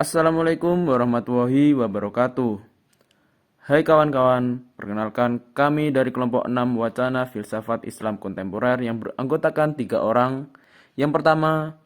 Assalamualaikum warahmatullahi wabarakatuh. Hai kawan-kawan, perkenalkan kami dari kelompok 6 Wacana Filsafat Islam Kontemporer yang beranggotakan 3 orang. Yang pertama,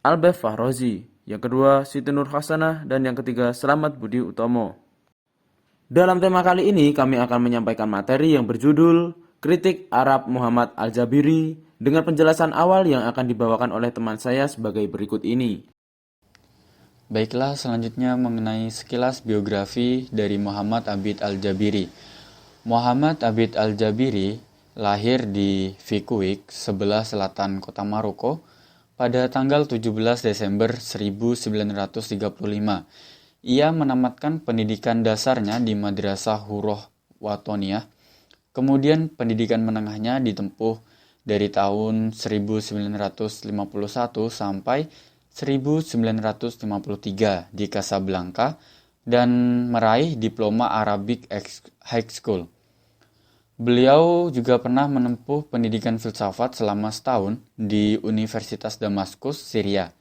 Albef Fahrozi, yang kedua, Siti Nur Hasanah, dan yang ketiga, Selamat Budi Utomo. Dalam tema kali ini, kami akan menyampaikan materi yang berjudul Kritik Arab Muhammad Al-Jabiri dengan penjelasan awal yang akan dibawakan oleh teman saya sebagai berikut ini. Baiklah, selanjutnya mengenai sekilas biografi dari Muhammad Abid Al-Jabiri. Muhammad Abid Al-Jabiri lahir di Fikuik, sebelah selatan kota Maroko, pada tanggal 17 Desember 1935. Ia menamatkan pendidikan dasarnya di Madrasah Huroh Watoniyah. Kemudian pendidikan menengahnya ditempuh dari tahun 1951 sampai 1953 di Casablanca dan meraih diploma Arabic High School. Beliau juga pernah menempuh pendidikan filsafat selama setahun di Universitas Damaskus, Syria.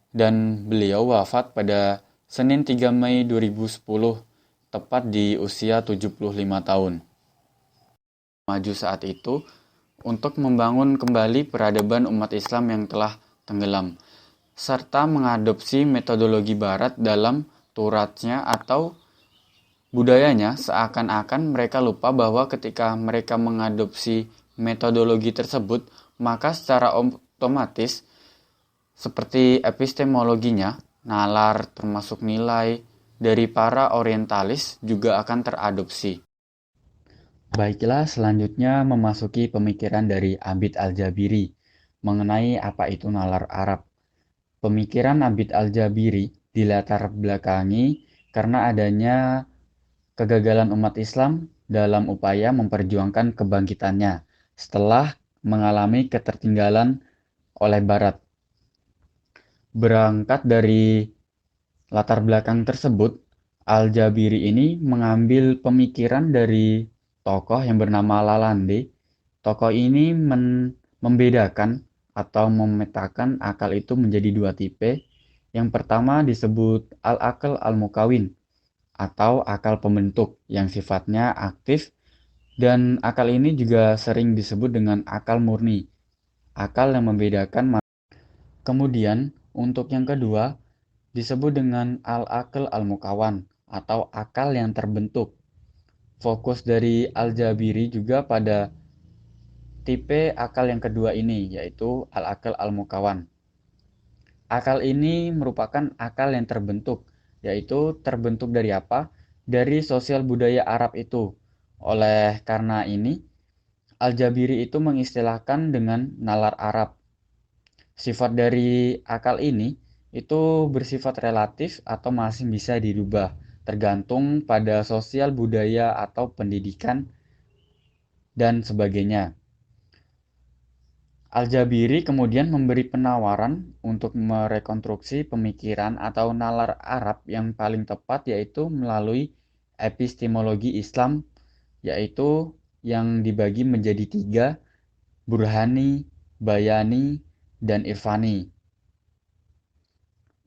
Dan beliau wafat pada Senin 3 Mei 2010, tepat di usia 75 tahun. Maju saat itu untuk membangun kembali peradaban umat Islam yang telah tenggelam, serta mengadopsi metodologi barat dalam turatnya atau budayanya, seakan-akan mereka lupa bahwa ketika mereka mengadopsi metodologi tersebut, maka secara otomatis seperti epistemologinya, nalar termasuk nilai dari para orientalis juga akan teradopsi. Baiklah, selanjutnya memasuki pemikiran dari Abid Al-Jabiri mengenai apa itu nalar Arab. Pemikiran Abid Al-Jabiri dilatar belakangi karena adanya kegagalan umat Islam dalam upaya memperjuangkan kebangkitannya setelah mengalami ketertinggalan oleh Barat. Berangkat dari latar belakang tersebut, Al-Jabiri ini mengambil pemikiran dari tokoh yang bernama Lalande. Tokoh ini membedakan atau memetakan akal itu menjadi dua tipe. Yang pertama disebut al-aql al-mukawin atau akal pembentuk yang sifatnya aktif, dan akal ini juga sering disebut dengan akal murni, akal yang membedakan. Kemudian untuk yang kedua disebut dengan al-aql al-mukawan atau akal yang terbentuk. Fokus dari Al-Jabiri juga pada tipe akal yang kedua ini, yaitu al-aql al-mukawan. Akal ini merupakan akal yang terbentuk, yaitu terbentuk dari apa? Dari sosial budaya Arab itu. Oleh karena ini, Al-Jabiri itu mengistilahkan dengan nalar Arab. Sifat dari akal ini itu bersifat relatif atau masih bisa dirubah, tergantung pada sosial budaya atau pendidikan dan sebagainya. Al-Jabiri kemudian memberi penawaran untuk merekonstruksi pemikiran atau nalar Arab yang paling tepat, yaitu melalui epistemologi Islam, yaitu yang dibagi menjadi tiga: Burhani, Bayani, dan Irfani.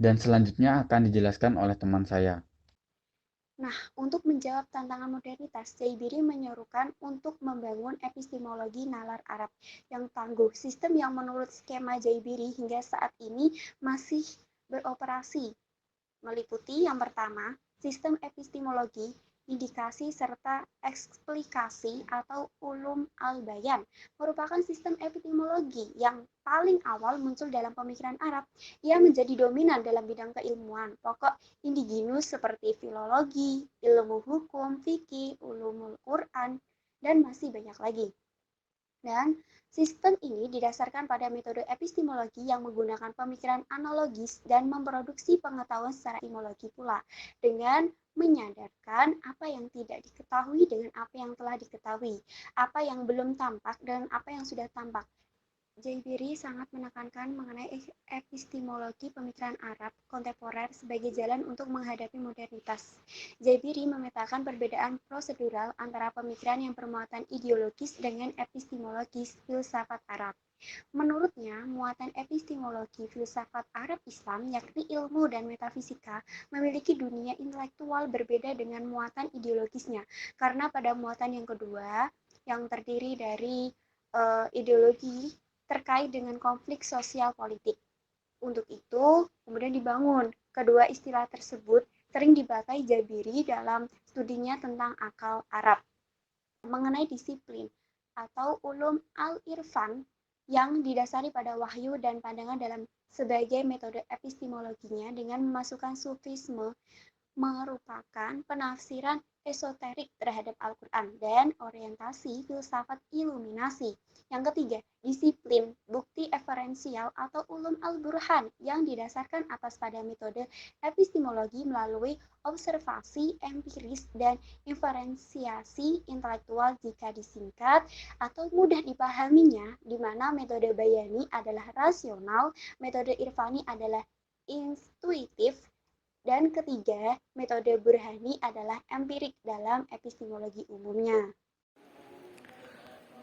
Dan selanjutnya akan dijelaskan oleh teman saya. Nah, untuk menjawab tantangan modernitas, Jaibiri menyerukan untuk membangun epistemologi nalar Arab yang tangguh. Sistem yang menurut skema Jaibiri hingga saat ini masih beroperasi, meliputi yang pertama, sistem epistemologi, indikasi serta eksplikasi atau ulum al-bayan, merupakan sistem epistemologi yang paling awal muncul dalam pemikiran Arab. Ia menjadi dominan dalam bidang keilmuan pokok indigenus seperti filologi, ilmu hukum, fikih, ulumul Quran, dan masih banyak lagi. Dan sistem ini didasarkan pada metode epistemologi yang menggunakan pemikiran analogis dan memproduksi pengetahuan secara epistemologi pula, dengan menyadarkan apa yang tidak diketahui dengan apa yang telah diketahui, apa yang belum tampak dan apa yang sudah tampak. Jaibiri sangat menekankan mengenai epistemologi pemikiran Arab kontemporer sebagai jalan untuk menghadapi modernitas. Jaibiri memetakan perbedaan prosedural antara pemikiran yang bermuatan ideologis dengan epistemologis filsafat Arab. Menurutnya, muatan epistemologi filsafat Arab Islam, yakni ilmu dan metafisika, memiliki dunia intelektual berbeda dengan muatan ideologisnya. Karena pada muatan yang kedua, yang terdiri dari ideologi terkait dengan konflik sosial politik. Untuk itu, kemudian dibangun kedua istilah tersebut sering dipakai Jabiri dalam studinya tentang akal Arab. Mengenai disiplin atau ulum al-irfan yang didasari pada wahyu dan pandangan dalam sebagai metode epistemologinya dengan memasukkan sufisme merupakan penafsiran esoterik terhadap Al-Quran dan orientasi filsafat iluminasi. Yang ketiga, disiplin bukti eferensial atau ulum al-burhan yang didasarkan atas pada metode epistemologi melalui observasi empiris dan inferensiasi intelektual jika disingkat atau mudah dipahaminya, di mana metode bayani adalah rasional, metode irfani adalah intuitif, dan ketiga, metode burhani adalah empirik dalam epistemologi umumnya.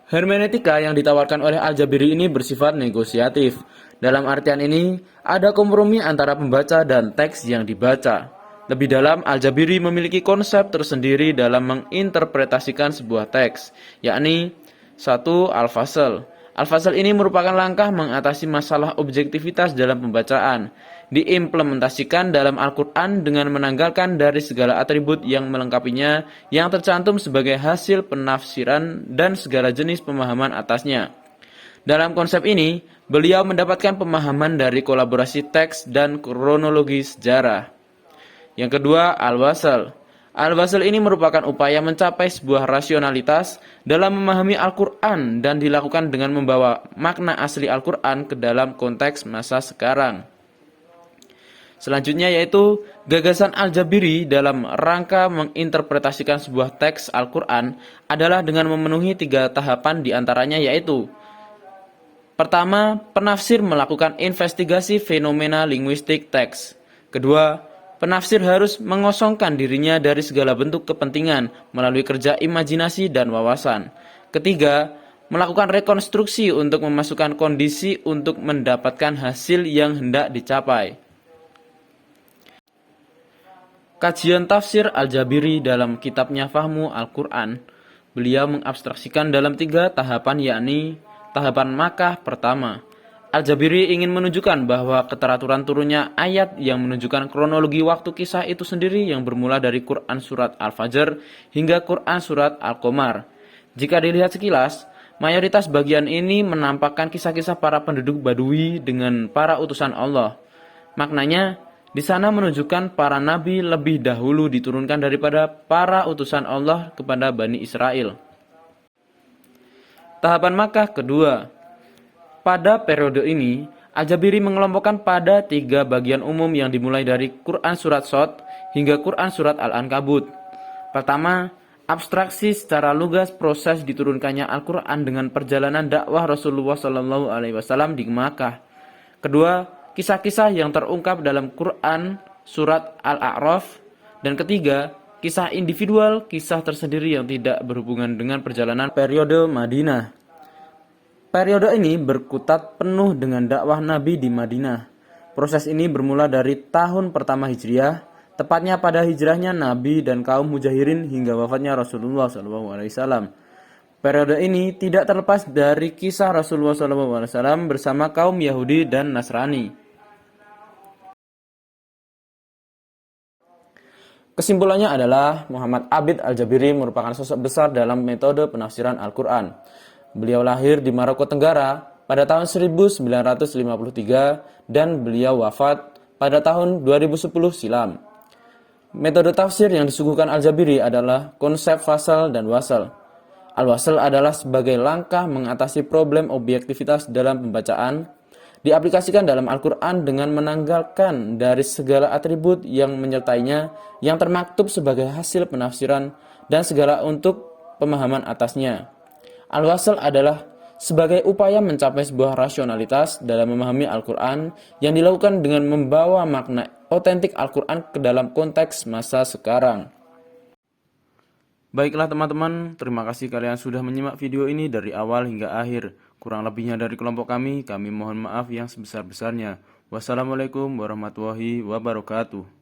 Hermeneutika yang ditawarkan oleh Al-Jabiri ini bersifat negosiatif. Dalam artian ini, ada kompromi antara pembaca dan teks yang dibaca. Lebih dalam, Al-Jabiri memiliki konsep tersendiri dalam menginterpretasikan sebuah teks, yakni 1. Al-Fasl. Al-Fasl ini merupakan langkah mengatasi masalah objektivitas dalam pembacaan, diimplementasikan dalam Al-Quran dengan menanggalkan dari segala atribut yang melengkapinya yang tercantum sebagai hasil penafsiran dan segala jenis pemahaman atasnya. Dalam konsep ini, beliau mendapatkan pemahaman dari kolaborasi teks dan kronologi sejarah. Yang kedua, Al-Wasl. Al-Wasl ini merupakan upaya mencapai sebuah rasionalitas dalam memahami Al-Quran dan dilakukan dengan membawa makna asli Al-Quran ke dalam konteks masa sekarang. Selanjutnya yaitu gagasan Al-Jabiri dalam rangka menginterpretasikan sebuah teks Al-Quran adalah dengan memenuhi 3 tahapan diantaranya yaitu: pertama, penafsir melakukan investigasi fenomena linguistik teks. Kedua, penafsir harus mengosongkan dirinya dari segala bentuk kepentingan melalui kerja imajinasi dan wawasan. Ketiga, melakukan rekonstruksi untuk memasukkan kondisi untuk mendapatkan hasil yang hendak dicapai. Kajian tafsir Al-Jabiri dalam kitabnya Fahmu Al-Quran, beliau mengabstraksikan dalam 3 tahapan, yakni tahapan Makkah pertama. Al-Jabiri ingin menunjukkan bahwa keteraturan turunnya ayat yang menunjukkan kronologi waktu kisah itu sendiri yang bermula dari Quran Surat Al-Fajr hingga Quran Surat Al-Qamar. Jika dilihat sekilas, mayoritas bagian ini menampakkan kisah-kisah para penduduk Badui dengan para utusan Allah. Maknanya, di sana menunjukkan para nabi lebih dahulu diturunkan daripada para utusan Allah kepada Bani Israel. Tahapan Makkah kedua. Pada periode ini, Al-Jabiri mengelompokkan pada 3 bagian umum yang dimulai dari Quran Surat Shad hingga Quran Surat Al-Ankabut. Pertama, abstraksi secara lugas proses diturunkannya Al-Quran dengan perjalanan dakwah Rasulullah SAW di Makkah. Kedua, kisah-kisah yang terungkap dalam Quran Surat Al-A'raf. Dan ketiga, kisah individual, kisah tersendiri yang tidak berhubungan dengan perjalanan periode Madinah. Periode ini berkutat penuh dengan dakwah Nabi di Madinah. Proses ini bermula dari tahun pertama Hijriah, tepatnya pada hijrahnya Nabi dan kaum Mujahirin hingga wafatnya Rasulullah SAW. Periode ini tidak terlepas dari kisah Rasulullah SAW bersama kaum Yahudi dan Nasrani. Kesimpulannya adalah Muhammad Abid Al-Jabiri merupakan sosok besar dalam metode penafsiran Al-Quran. Beliau lahir di Maroko Tenggara pada tahun 1953 dan beliau wafat pada tahun 2010 silam. Metode tafsir yang disuguhkan Al-Jabiri adalah konsep fasal dan wasal. Al-wasal adalah sebagai langkah mengatasi problem objektivitas dalam pembacaan, diaplikasikan dalam Al-Quran dengan menanggalkan dari segala atribut yang menyertainya yang termaktub sebagai hasil penafsiran dan segala untuk pemahaman atasnya. Al-wasl adalah sebagai upaya mencapai sebuah rasionalitas dalam memahami Al-Quran yang dilakukan dengan membawa makna otentik Al-Quran ke dalam konteks masa sekarang. Baiklah teman-teman, terima kasih kalian sudah menyimak video ini dari awal hingga akhir. Kurang lebihnya dari kelompok kami mohon maaf yang sebesar-besarnya. Wassalamualaikum warahmatullahi wabarakatuh.